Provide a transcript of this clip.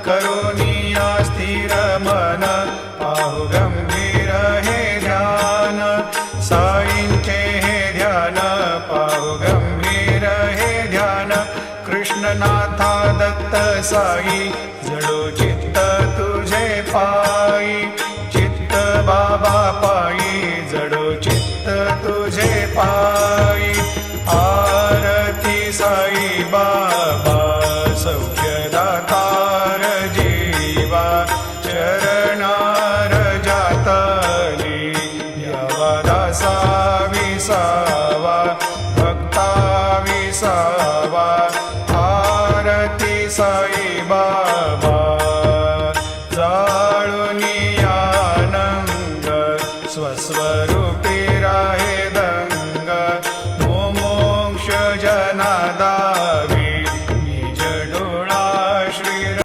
करुनिया स्थिर मन पाहु गंभीर हे ध्यान साईंचे हे ध्यान पाहु गंभीर हे ध्यान कृष्णनाथा दत्त साई जडो चित्त तुझे पा